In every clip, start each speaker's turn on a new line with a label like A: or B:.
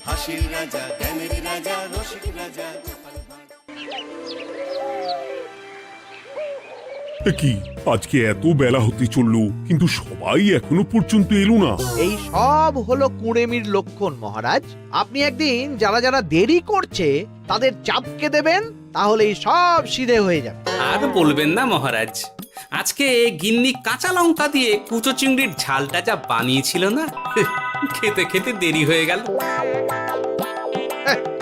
A: হাসির রাজা, জ্ঞানের রাজা, রসিক রাজা।
B: কি আজকে এত বেলা হতে চললো, কিন্তু সবাই এখনো পর্যন্ত এলো না।
C: এই সব হলো কুড়েমির লক্ষণ মহারাজ। আপনি একদিন যারা যারা দেরি করছে তাদের চাপকে দেবেন, তাহলেই সব সিধে হয়ে যাবে।
D: আর বলবেন না মহারাজ, আজকে গিন্নি কাঁচা লঙ্কা দিয়ে কুচো চিংড়ির ঝালটা যা বানিয়েছিল না, খেতে খেতে দেরি হয়ে গেল।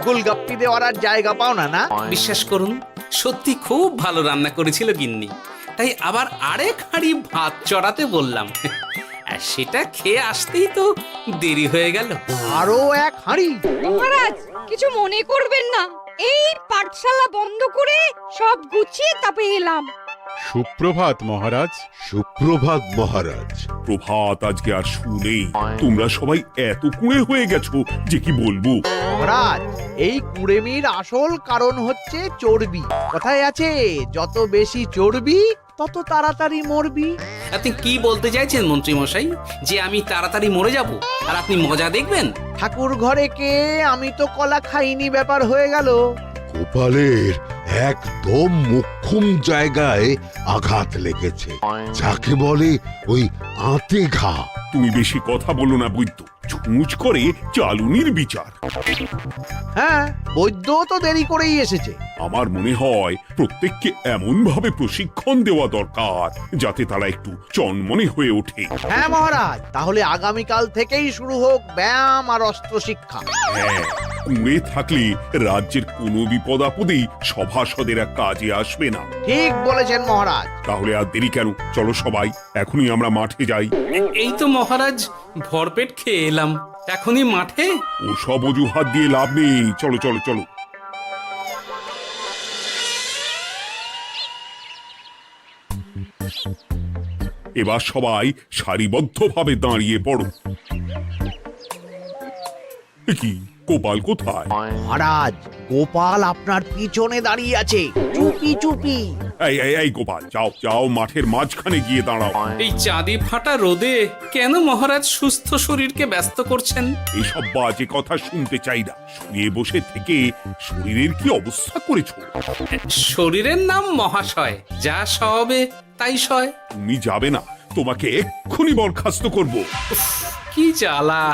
C: গোলগাপ্পি দেওয়ার আর জায়গা পাও না না?
D: বিশ্বাস করুন, সত্যি খুব ভালো রান্না করেছিল গিন্নি, তাই আবার আরেক হাঁড়ি ভাত চড়াতে বললাম। আর সেটা খেয়ে আসতেই তো দেরি হয়ে গেল।
C: আরো এক হাঁড়ি?
E: মহারাজ কিছু মনে করবেন না, এই পাঠশালা বন্ধ করে সব গুছিয়ে তাপে এলাম।
F: সুপ্রভাত মহারাজ।
G: সুপ্রভাত মহারাজ।
B: প্রভাত আজকে আর শুনেই, তোমরা সবাই এত কুঁড়ে হয়ে গেছো যে কি বলবো।
C: মহারাজ, এই কুড়েমির আসল কারণ হচ্ছে চর্বি। কথায় আছে, যত বেশি চর্বি তত তাড়াতাড়ি মরবি।
D: আপনি কি বলতে চাইছেন মন্ত্রী মশাই, যে আমি তাড়াতাড়ি মরে যাব আর আপনি মজা দেখবেন?
C: ঠাকুর ঘরে কে, আমি তো কলা খাইনি ব্যাপার হয়ে গেল।
G: গোপালের একদম মোক্ষম জায়গায় আঘাত লেগেছে, যাকে বলে ওই আঁতে ঘা।
B: তুমি বেশি কথা বলো না বৈদ্য, ছুঁচ করে চালুনির বিচার।
C: হ্যাঁ, বৈদ্য তো দেরি করেই এসেছে।
B: আমার মনে হয় প্রত্যেককে এমন ভাবে প্রশিক্ষণ দেওয়া দরকার যাতে তারা একটু চনমনে হয়ে ওঠে।
C: হ্যাঁ মহারাজ, তাহলে আগামীকাল থেকেই শুরু হোক ব্যায়াম আর অস্ত্র শিক্ষা।
B: হ্যাঁ, কুঁড়ে থাকলে রাজ্যের কোনো বিপদ আপদেই সভাসদেরা কাজে আসবে না।
C: ঠিক বলেছেন মহারাজ।
B: তাহলে আর দেরি কেন, চলো সবাই এখনই আমরা মাঠে যাই।
D: এই তো মহারাজ ভরপেট খেয়ে এলাম, এখনই মাঠে?
B: ওসব অজুহাত দিয়ে লাভ নেই, চলো চলো চলো। এবার সবাই সারিবদ্ধভাবে দাঁড়িয়ে পড়ো। কি গোপাল কোথায়?
C: মহারাজ, গোপাল আপনার পিছনে দাঁড়িয়ে আছে, চুপি চুপি।
B: এই এই এই গোপাল, যাও যাও মাঠের মাঝখানে গিয়ে দাঁড়াও।
D: এই চাঁদি ফাটা রোদে কেন মহারাজ সুস্থ শরীরকে ব্যস্ত করছেন?
B: এইসব বাজে কথা শুনতে চাই না। শুয়ে বসে থেকে শরীরের কি অবস্থা করেছো?
D: শরীরের নাম মহাশয়, যা সবে তাই সয়।
B: তুমি যাবে না, তোমাকে এক্ষুনি বরখাস্ত করব।
D: কি জ্বালা!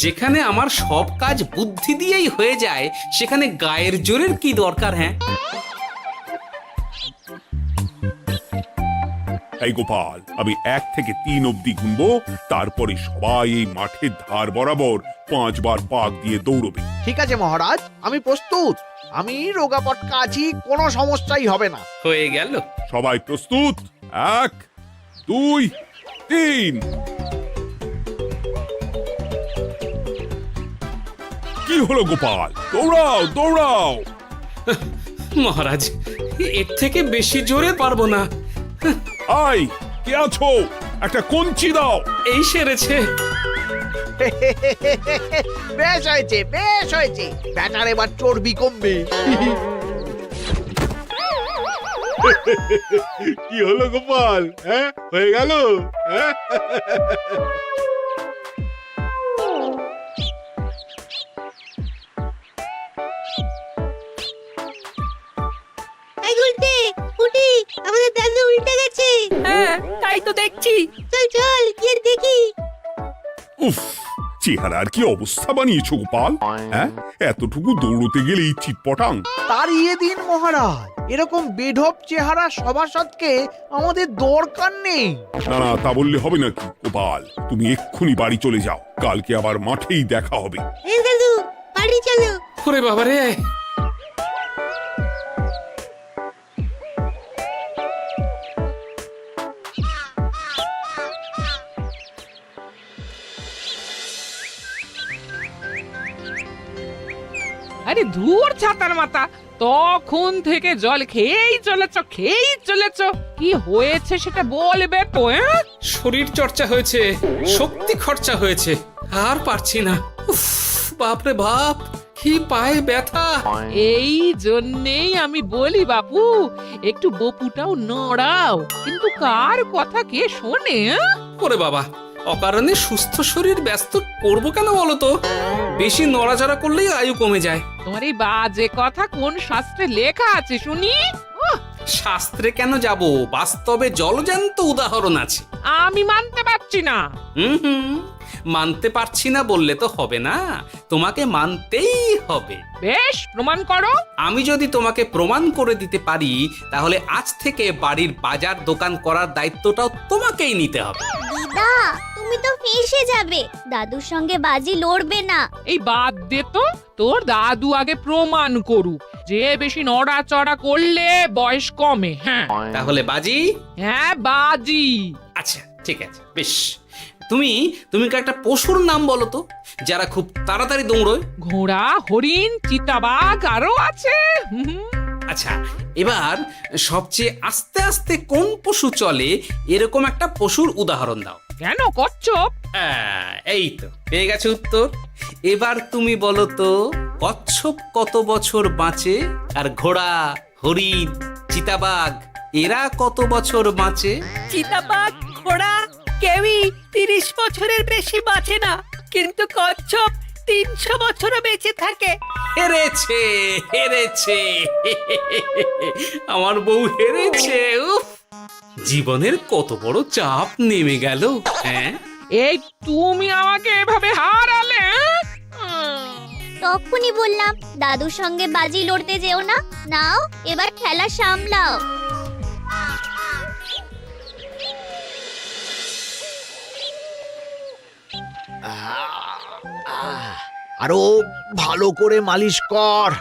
D: যেখানে আমার সব কাজ বুদ্ধি দিয়েই হয়ে যায়, সেখানে গায়ের জোরের কি দরকার? হ্যাঁ,
B: এই গোপাল, আমি 1 থেকে 3 অব্দি গুনবো, তারপরে সবাই এই মাঠের ধার বরাবর 5 বার পাক দিয়ে দৌড়বে।
C: ঠিক আছে মহারাজ, আমি প্রস্তুত। আমি রোগা পটকা আছি, কোনো সমস্যাই হবে না।
D: হয়ে গেল।
B: সবাই প্রস্তুত? 1 2 3। কি হলো গোপাল, দৌড়াও দৌড়াও।
D: মহারাজ, এর থেকে বেশি জোরে পারবো না।
B: আই, কে আছো? একটা কঞ্চি দাও।
D: এই সেরেছে।
C: বেশ হয়েছে, বেশ হয়েছে। ব্যাটার এবার চর্বি কমবে।
F: কি হলো গোপাল? হ্যাঁ, হয়ে গেল? হ্যাঁ?
H: এই গুলটে, উঠি, আমাদের দাদু উল্টে গেছে।
E: হ্যাঁ, তাই তো দেখছি।
H: চল চল গিয়ে দেখি।
B: উফ, চেহারার কি অবস্থা বানিয়েছো গোপাল? হ্যাঁ, এতটুকু দৌড়তে গেলেই চিটপটাং।
C: তাড়িয়ে দিন মহারাজ, এরকম বেঢপ চেহারা সভাসদকে আমাদের দরকার নেই।
B: না না, তা বললে হবে নাকি গোপাল? তুমি এক্ষুনি বাড়ি চলে যাও, কালকে আবার মাঠেই দেখা হবে।
H: এই দাদু, বাড়ি চলো।
D: ওরে বাবারে!
I: আরে ধুর ছাতার মাথা, তখন থেকে জল খেয়েই চলেছ। কি হয়েছে সেটা বলবে তো?
D: শরীর চর্চা হয়েছে, শক্তি খরচা হয়েছে, আর পারছি না। উফ, বাপরে বাপ, কি পায়ে ব্যথা!
I: এই জন্যেই আমি বলি বাপু, একটু বপুটাও নড়াও, কিন্তু কার কথা কে শোনে?
D: ওরে বাবা, অকারণে সুস্থ শরীর ব্যস্ত করব কেন বলো তো? বেশি নড়াচড়া করলেই আয়ু কমে যায়।
I: তোমার এই বাজে কথা কোন শাস্ত্রে লেখা আছে শুনি?
D: শাস্ত্রে কেন যাব, বাস্তবে জলজ্যান্ত উদাহরণ আছে।
I: আমি মানতে পারছি না।
D: হুম, মানতে পারছি না বললে তো হবে না, তোমাকে মানতেই হবে।
I: বেশ, প্রমাণ করো।
D: আমি যদি তোমাকে প্রমাণ করে দিতে পারি, তাহলে আজ থেকে বাড়ির বাজার দোকান করার দায়িত্বটাও তোমাকেই নিতে হবে।
J: দিদা, তুমি তো ফেঁসে যাবে, দাদুর সঙ্গে বাজি লড়বে না।
I: এই বাদ দে তো, তোর দাদু আগে প্রমাণ করুক যে বেশি নড়াচড়া করলে বয়স কমে। হ্যাঁ
D: তাহলে বাজি?
I: হ্যাঁ, বাজি।
D: আচ্ছা ঠিক আছে, বেশ। তুমি তুমি একটা পশুর নাম বলো তো, যারা খুব তাড়াতাড়ি দৌড়য়।
I: ঘোড়া, হরিণ, চিতাবাঘ আরো আছে।
D: আচ্ছা, এবার সবচেয়ে আস্তে আস্তে কোন পশু চলে, এরকম একটা পশুর উদাহরণ দাও।
I: কেন, কচ্ছপ?
D: এই তো পেয়ে গেছে উত্তর। এবার তুমি বলো তো, কচ্ছপ কত বছর বাঁচে, আর ঘোড়া, হরিণ, চিতাবাঘ এরা কত বছর বাঁচে?
K: চিতাবাঘ, ঘোড়া কেউই 30 বছরের বেশি বাঁচে না, কিন্তু কচ্ছপ 300 বছরও বেঁচে থাকে।
D: হেরেছে, হেরেছে, আমার বউ হেরেছে। উফ, জীবনের কত বড় চাপ নেমে গেল। হ্যাঁ,
I: এই তুমি আমাকে এভাবে হারালে?
J: তখনই বললাম দাদুর সঙ্গে বাজি লড়তে যেও না। নাও এবার খেলা সামলাও।
C: আরো ভালো করে মালিশ কর।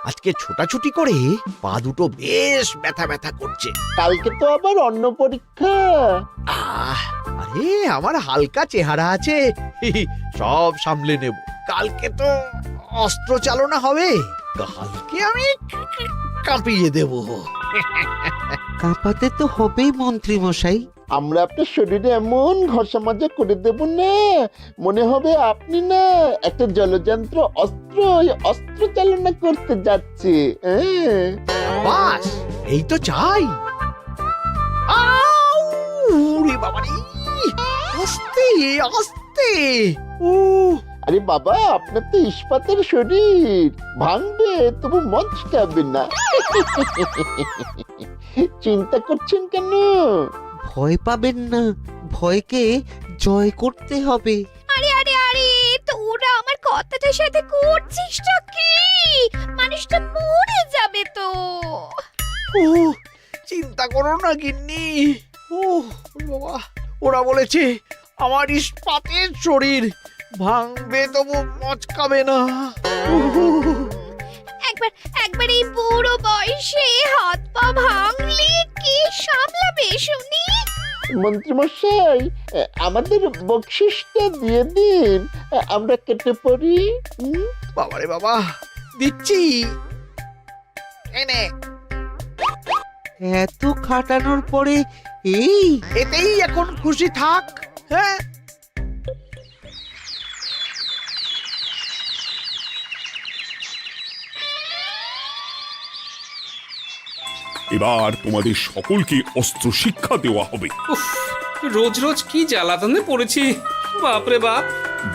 C: আজকে ছোটাছুটি করে পা দুটো বেশ ব্যথা ব্যথা করছে।
F: কালকে তো আবার অন্য পরীক্ষা।
C: আরে আমার হালকা চেহারা আছে, সব সামলে নেব। কালকে তো অস্ত্র চালনা হবে, কালকে আমি কাঁপিয়ে দেব।
L: কাঁপাতে তো হবেই মন্ত্রী মশাই।
F: আমরা আপনার শরীরে এমন ঘষা মাজা করে দেব না, মনে হবে আপনি না একটা জলযন্ত্র অস্ত্র চালনা করতে যাচ্ছে।
C: বাস এই তো চাই। বাবারি, আস্তে আস্তে।
F: আরে বাবা, আপনার তো ইস্পাতের শরীর, ভাঙবে তবু মচকাবে না। চিন্তা করছেন কেন?
L: ভয় পাবেন না, ভয়কে জয় করতে হবে।
J: আরে আরে আরে, তোরা আমার কথাটার সাথে করছিসটা কি? মানুষটা মরে যাবে তো।
C: চিন্তা করো না গিন্নি। বাবা, ওরা বলেছে আমার ইস্পাতের শরীর, ভাঙবে তবু মচকাবে না।
J: একবার এই বুড়ো বয়সে হাত পা ভাঙলে কি সামলাবে শুনি?
F: মন্ত্রী মশাই, আমাদের বকশিসটা দিয়ে দিন, আমরা কেটে পড়ি।
C: বাবারে বাবা, দিচ্ছি। এনে
L: এত খাটানোর পরে
C: এতেই এখন খুশি থাক। হ্যাঁ,
B: এবার তোমাদের সকলকে অস্ত্র শিক্ষা দেওয়া হবে।
D: উফ, রোজ রোজ কি জ্বালাতনে পড়েছি, বাপরে বাপ।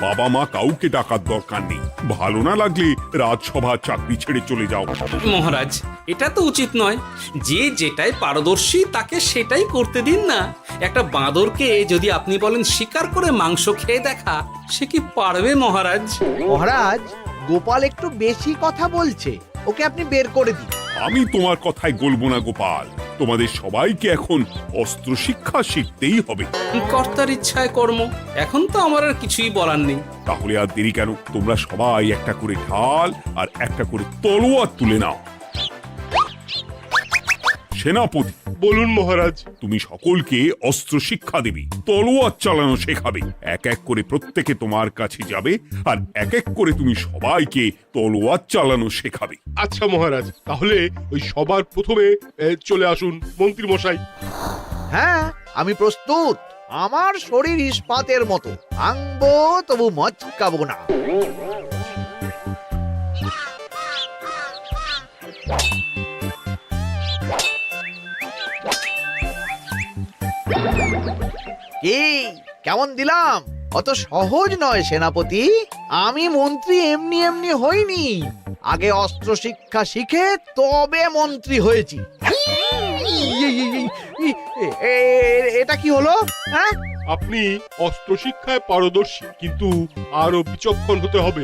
B: বাবা মা কাউকে ডাকার দরকার নেই, ভালো না লাগলে রাজসভা চাকরি ছেড়ে চলে যাও।
D: মহারাজ, এটা তো উচিত নয়। যে যেটাই পারদর্শী তাকে সেটাই করতে দিন না। একটা বাঁদরকে যদি আপনি বলেন শিকার করে মাংস খেয়ে দেখা, সে কি পারবে মহারাজ?
C: মহারাজ, গোপাল একটু বেশি কথা বলছে, ওকে আপনি বের করে দিন।
B: আমি তোমার কথায় গলবো না গোপাল, তোমাদের সবাইকে এখন অস্ত্র শিক্ষা শিখতেই হবে।
D: কর্তার ইচ্ছায় কর্ম, এখন তো আমার আর কিছুই বলার নেই।
B: তাহলে আর দেরি কেন, তোমরা সবাই একটা করে ঢাল আর একটা করে তলোয়ার তুলে নাও। সেনাপতি,
F: বলুন মহারাজ।
B: তুমি সকলকে অস্ত্র শিক্ষা দেবে, তলোয়ার চালানো শেখাবে। এক এক করে প্রত্যেকে তোমার কাছে যাবে আর এক এক করে তুমি সবাইকে তলোয়ার চালানো শেখাবে।
F: আচ্ছা মহারাজ, তাহলে ওই সবার প্রথমে চলে আসুন মন্ত্রী মশাই।
C: হ্যাঁ, আমি প্রস্তুত। আমার শরীর ইস্পাতের মতো, ভাঙবো তবু মচকাবো না। কি কেমন দিলাম? অত সহজ নয় সেনাপতি। আমি মন্ত্রী এমনি এমনি হইনি, আগে অস্ত্র শিক্ষা শিখে তবে মন্ত্রী হয়েছি। এটা কি হলো? হ্যাঁ,
M: আপনি অস্ত্র শিক্ষায় পারদর্শী, কিন্তু আরো বিচক্ষণ হতে হবে।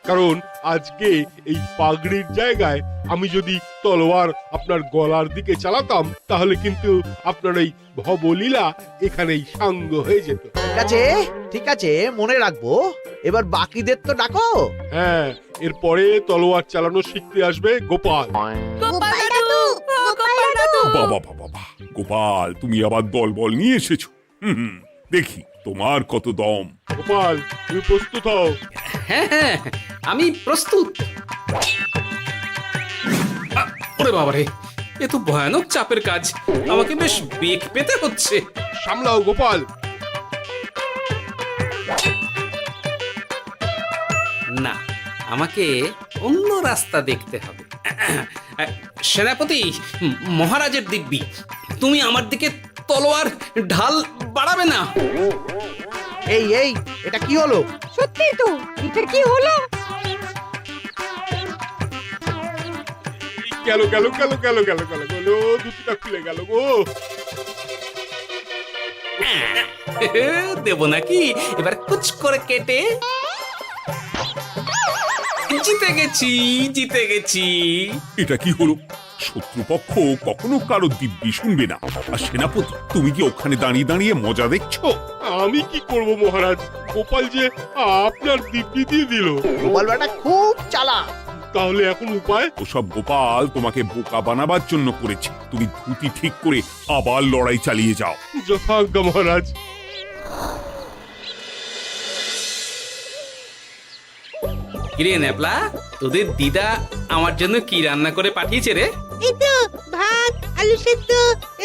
M: কারণ আজকে এই পাগড়ির জায়গায় আমি যদি তলোয়ার আপনার গলার দিকে চালাতাম, তাহলে কিন্তু আপনার এই ভবলীলা এখানেই সাঙ্গ হয়ে যেত।
C: ঠিক আছে ঠিক আছে, মনে রাখবো। এবার বাকিদের তো ডাকো।
M: হ্যাঁ, এরপরে তলোয়ার চালানো শিখতে আসবে গোপাল।
H: গোপাল দাদু, গোপাল দাদু।
B: বাবা বাবা বাবা, গোপাল তুমি আবার দল বল নিয়ে এসেছো। দেখি তোমার কত দম।
M: গোপাল, তুমি প্রস্তুত হও।
D: হ্যাঁ হ্যাঁ, আমি প্রস্তুত। ওরে বাবারে, এ তো ভয়ানক চাপের কাজ, আমাকে বেশ বেগ পেতে হচ্ছে।
M: সামলাও গোপাল।
D: না, আমাকে অন্য রাস্তা দেখতে হবে। সেনাপতি, মহারাজের দিব্যি, তুমি আমার দিকে তলোয়ার ঢাল বাড়াবে না।
C: এই এই, এটা কি হলো?
E: সত্যি তো, এটা কি হলো?
M: গেল গেল গেল গেল গেল গেল গেল, দুটিটা খুলে গেল গো।
D: দেব নাকি এবার কুচ করে কেটে? জিতে গেছি, জিতে গেছি।
B: এটা কি হলো? শত্রুপক্ষ কখনো কারো দিব্যি শুনবে না। আর সেনাপতি, তুমি কি ওখানে দাঁড়িয়ে দাঁড়িয়ে মজা দেখছো?
M: আমি কি করব মহারাজ, গোপাল যে আপনার দিব্যি দিয়ে দিল।
C: গোপাল বেটা খুব চালাক।
M: তাহলে এখন উপায়?
B: ওসব গোপাল তোমাকে বোকা বানাবার জন্য করেছে। তুমি ধুতি ঠিক করে আবার লড়াই চালিয়ে যাও।
M: যথাজ্ঞা মহারাজ।
D: কিরে ন্যাপলা, তোদের দিদা আমার জন্য কি রান্না করে পাঠিয়েছে রে?
H: এই তো ভাত, আলু সেদ্ধ,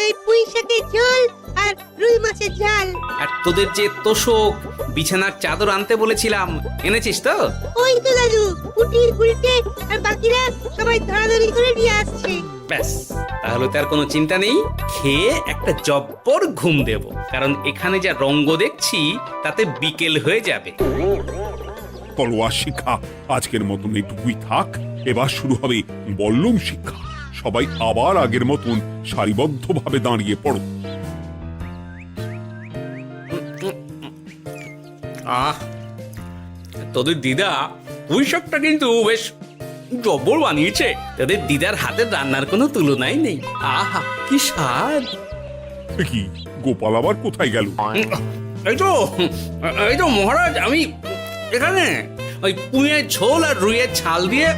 H: এই পুঁই শাকের ঝোল আর রুই মাছের ঝাল।
D: আর তোদের যে তোষক, বিছানার চাদর আনতে বলেছিলাম, এনেছিস তো?
H: ওই তো দাদু, কুটির গুলটে আর বাকিরা সবাই ধরাধরি করে নিয়ে আসছে।
D: ব্যাস, তাহলে তার কোনো চিন্তা নেই। খেয়ে একটা জব্বর ঘুম দেব, কারণ এখানে যা রঙ্গ দেখছি তাতে বিকেল হয়ে যাবে।
B: তলোয়ার শিক্ষা আজকের মতন এইটুকুই থাক। এবার শুরু হবে বল্লম শিক্ষা। সবাই আবার আগের মতন সারিবদ্ধভাবে দাঁড়িয়ে পড়ো।
D: আহ, তোদের দিদা পুঁই শাকটা কিন্তু বেশ জব্বর বানিয়েছে। তোদের দিদার হাতের রান্নার কোনো তুলনাই নেই। আহা, কি স্বাদ!
B: এ কি, গোপাল আবার কোথায় গেল?
D: এই তো মহারাজ, আমি এখানে ওই পুঁইয়ের ঝোল আর রুইয়ের ছাল দিয়ে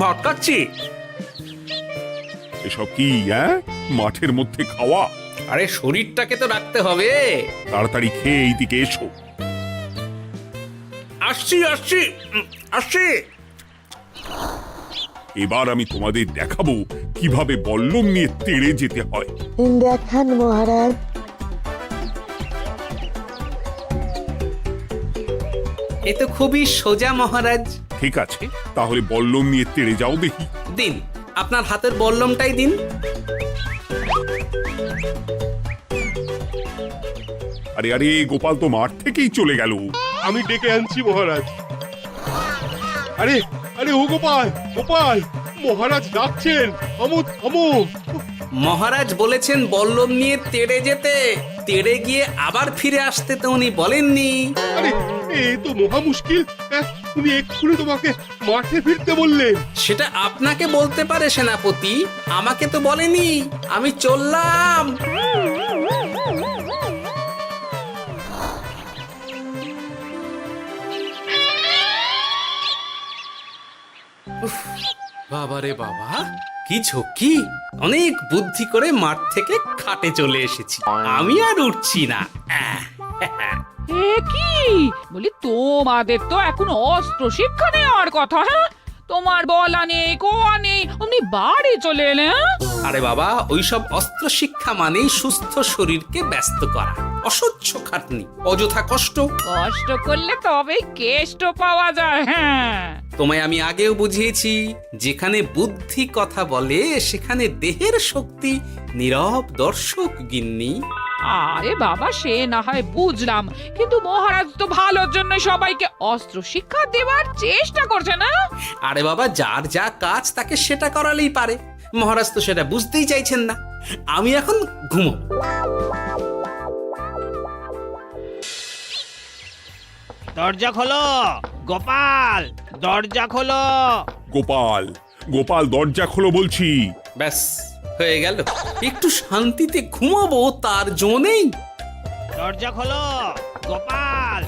D: ভাত খাচ্ছি।
B: এসব কি মাঠের মধ্যে খাওয়া?
D: আরে শরীরটাকে তো রাখতে হবে।
B: তাড়াতাড়ি খেয়ে এইদিকে এসো।
D: আসছি আসছি আসছি।
B: এবার আমি তোমাদের দেখাবো কিভাবে বল্লম নিয়ে তেড়ে যেতে হয়।
H: দেখান মহারাজ।
D: এ তো খুবই সোজা মহারাজ।
B: ঠিক আছে, তাহলে বল্লম নিয়ে তেড়ে যাও দেখি।
D: দিন, আপনার হাতের বল্লমটাই দিন।
B: আরে আরে, গোপাল তো মাঠ থেকেই চলে গেল।
M: আমি ডেকে আনছি মহারাজ। আরে আরে, ও গোপাল, গোপাল, মহারাজ ডাকছেন। থামো থামো।
D: মহারাজ বলেছেন বল্লম নিয়ে তেড়ে যেতে। তেড়ে গিয়ে আবার ফিরে আসতে তো উনি বলেননি।
M: আরে, এ তো মহা মুশকিল। উনি এক্ষুনি তোমাকে মাঠে ফিরতে বললেন।
D: সেটা আপনাকে বলতে পারে সেনাপতি, আমাকে তো বলেনি। আমি চললাম। বাবারে বাবা, কি ঝক্কি! অনেক বুদ্ধি করে মাঠ থেকে খাটে চলে এসেছি। আমি আর উঠছি না।
I: এ কি বলি, তোমাদের তো এখন অস্ত্র শিক্ষা নেওয়ার কথা। হ্যাঁ, তোমার বলা নেই, কোয়া নেই, অমনি বাড়ি চলে এলে।
D: আরে বাবা, ওইসব অস্ত্র শিক্ষা মানেই সুস্থ শরীরকে ব্যস্ত করা, অসহ্য খাটনি, অযথা কষ্ট।
I: কষ্ট করলে তবেই কেষ্ট পাওয়া যায়। হ্যাঁ,
D: তোমায় আমি আগেও বুঝিয়েছি, যেখানে বুদ্ধি কথা বলে সেখানে দেহের শক্তি নীরব দর্শক গিন্নি।
I: আরে বাবা, সে না হয় বুঝলাম, কিন্তু মহারাজ তো ভালোর জন্য সবাইকে অস্ত্র শিক্ষা দেওয়ার চেষ্টা করছে না?
D: আরে বাবা, যার যা কাজ তাকে সেটা করালেই পারে। মহারাজ তো সেটা বুঝতেই চাইছেন না। আমি এখন ঘুমো।
C: দরজা খোলো গোপাল, দরজা খোলো।
B: গোপাল, গোপাল দরজা খোলো বলছি।
D: ব্যাস হয়ে গেল। একটু শান্তিতে ঘুমাবো তার জো নেই।
C: দরজা খোলো গোপাল।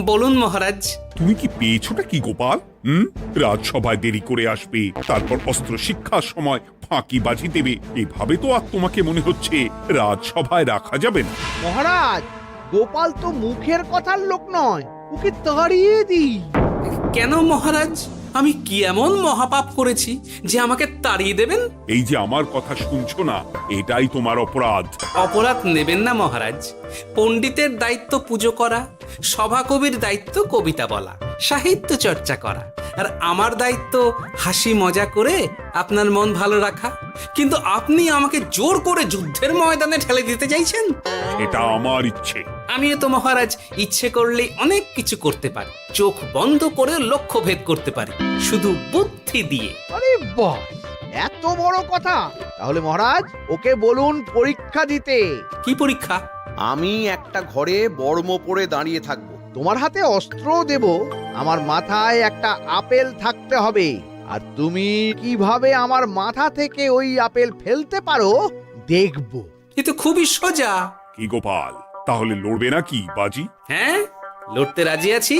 D: বলুন মহারাজ।
B: তুমি কি পেয়েছোটা কি গোপাল? রাজসভায় দেরি করে আসবে, তারপর অস্ত্র শিক্ষার সময় ফাঁকিবাজি দেবে, এভাবে তো আর তোমাকে মনে হচ্ছে রাজসভায় রাখা যাবে না।
C: মহারাজ, গোপাল তো মুখের কথার লোক নয়, ওকে তাড়িয়ে দিই।
D: কেন মহারাজ? আমি কি এমন মহাপাপ করেছি যে আমাকে তাড়িয়ে দেবেন?
B: এই যে আমার কথা শুনছো না, এটাই তোমার অপরাধ।
D: অপরাধ নেবেন না মহারাজ। পণ্ডিতের দায়িত্ব পুজো করা, সভাকবির দায়িত্ব কবিতা বলা, সাহিত্য চর্চা করা, আর আমার দায়িত্ব হাসি মজা করে আপনার মন ভালো রাখা। কিন্তু আপনি আমাকে জোর করে যুদ্ধের ময়দানে ঠেলে দিতে চাইছেন।
B: এটা আমার ইচ্ছে।
D: আমিও তো মহারাজ ইচ্ছে করলেই অনেক কিছু করতে পারি। চোখ বন্ধ করে লক্ষ্য ভেদ করতে পারি, শুধু বুদ্ধি দিয়ে।
C: আরে বাহ, এত বড় কথা! তাহলে মহারাজ, ওকে বলুন পরীক্ষা দিতে।
D: কি পরীক্ষা?
A: আমি একটা ঘরে বর্ম পরে দাঁড়িয়ে থাকবো।
C: তোমার হাতে অস্ত্র দেব, আমার মাথায় একটা আপেল থাকতে হবে, আর তুমি কিভাবে আমার মাথা থেকে ওই আপেল ফেলতে পারো দেখবো।
D: এ তো খুবই সোজা।
B: কি গোপাল, তাহলে লড়বে নাকি বাজি?
D: হ্যাঁ, লড়তে রাজি আছি।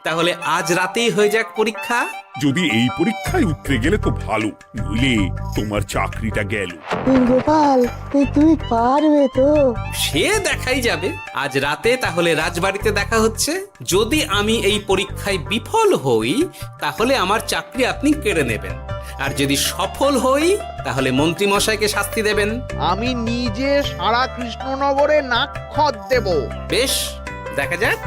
D: তাহলে আজ রাতেই হয়ে যাক পরীক্ষা।
B: যদি এই পরীক্ষায় উতরে গেলে তো ভালো, নইলে তোমার চাকরিটা গেল।
H: গোপাল, তুমি পারবে তো?
D: সে দেখাই যাবে। আজ রাতে তাহলে রাজবাড়িতে দেখা হচ্ছে। যদি আমি এই পরীক্ষায় বিফল হই, তাহলে আমার চাকরি আপনি কেড়ে নেবেন, আর যদি সফল হই তাহলে মন্ত্রী মশাইকে শাস্তি দেবেন।
C: আমি নিজে সারা কৃষ্ণনগরে নাক্ষত দেব।
D: বেশ, দেখা যাক।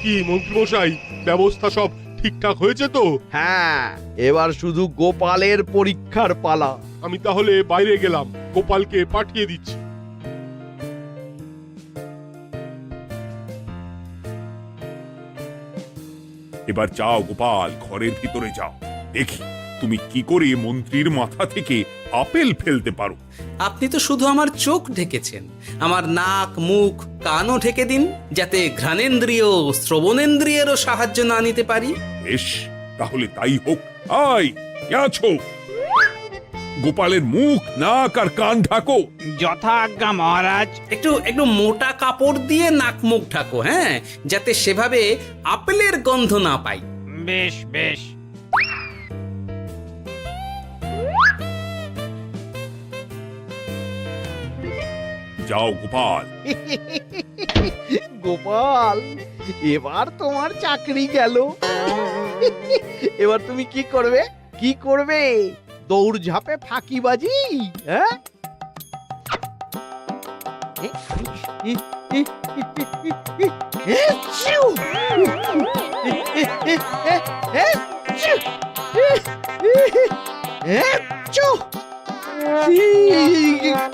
M: কি মন্ত্রীমশাই, ব্যবস্থা সব ঠিকঠাক হয়েছে তো?
C: হ্যাঁ, এবার শুধু গোপালের পরীক্ষার পালা।
M: আমি তাহলে বাইরে গেলাম, গোপালকে পাঠিয়ে দিচ্ছি।
B: এবার যাও গোপাল, ঘরের ভিতরে যাও, দেখি তুমি কি করে মন্ত্রীর মাথা থেকে আপেল ফেলতে পারো।
D: আপনি তো শুধু আমার চোখ ঢেকেছেন, আমার নাক, মুখ, কানও ঢেকে দিন, যাতে ঘ্রাণেন্দ্রিয়, শ্রবণেন্দ্রিয়েরও সাহায্য না নিতে পারি।
B: বেশ, তাহলে তাই হোক। আয়, কে আছো? গোপালের মুখ, নাক আর কান ঢাকো।
C: যথা আজ্ঞা মহারাজ।
D: একটু মোটা কাপড় দিয়ে নাক মুখ ঢাকো, হ্যাঁ, যাতে সেভাবে আপেলের গন্ধ না পাই।
C: বেশ বেশ।
B: যাও গোপাল।
C: গোপাল, এবার তোমার চাকরি গেল। এবার তুমি কি করবে? কি করবে? দৌড় ঝাঁপে ফাঁকিবাজি? হ্যাঁ?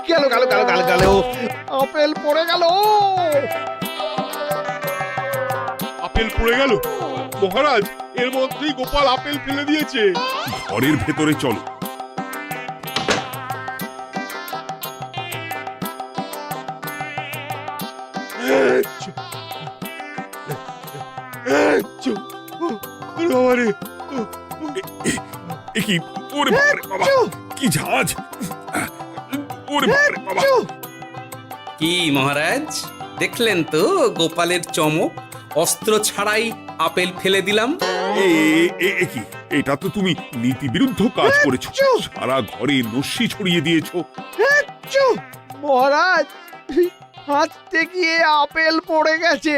C: গেল গেল গেল গেল গেল, আপেল পড়ে গেল।
M: আপেল পড়ে গেল? মহারাজ, এর মধ্যেই গোপাল আপেল ফেলে দিয়েছে।
B: ঘরের ভেতরে চলো। কি ওরে বাবারে বাবা, কি ঝাঁজ! ওরে বাবারে বাবা।
D: কি মহারাজ, দেখলেন তো গোপালের চমক? অস্ত্র ছাড়াই আপেল ফেলে দিলাম।
B: কি, এটা তো তুমি নীতি বিরুদ্ধ কাজ করেছো। সারা ঘরে নস্যি ছড়িয়ে দিয়েছো।
C: মহারাজ, হাঁটতে গিয়ে আপেল পড়ে গেছে।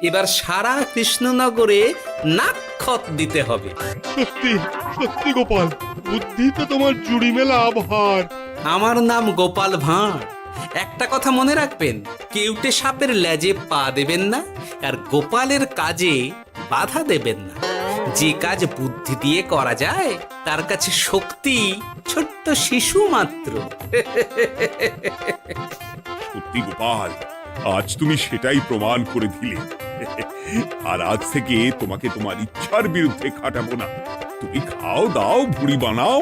D: এবার সারা কৃষ্ণনগরে নাক্ষত দিতে হবে।
M: সত্যি সত্যি গোপাল, বুদ্ধি তো তোমার জুড়ি মেলা আভার।
D: আমার নাম গোপাল ভাঁড়, একটা কথা মনে রাখবেন, কেউটে সাপের লেজে পা দেবেন না, আর গোপালের কাজে বাধা দেবেন না। যে কাজ বুদ্ধি দিয়ে করা যায় তার কাছে শক্তি ছোট্ট শিশু মাত্র।
B: সত্যি গোপাল, আজ তুমি সেটাই প্রমাণ করে দিলে। আর আজ থেকে তোমাকে তোমার ইচ্ছার বিরুদ্ধে খাটাবো না। তুমি খাও দাও, ভুড়ি বানাও।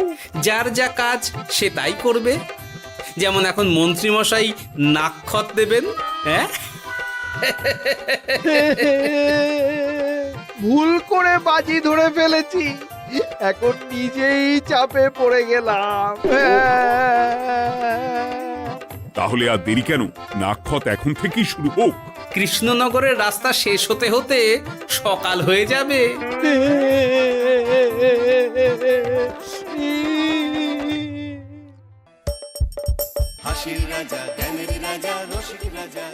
D: যার যা কাজ সে তাই করবে। যেমন এখন মন্ত্রী মশাই নাক্ষত দেবেন। হ্যাঁ,
C: ভুল করে বাজি ধরে ফেলেছি, এখন নিজেই চাপে পড়ে গেলাম।
B: তাহলে আর দেরি কেন? নাক্ষত এখন থেকেই শুরু হোক।
D: কৃষ্ণনগরের রাস্তা শেষ হতে হতে সকাল হয়ে যাবে।
N: হাসির রাজা, জ্ঞানের রাজা, রসিক রাজা।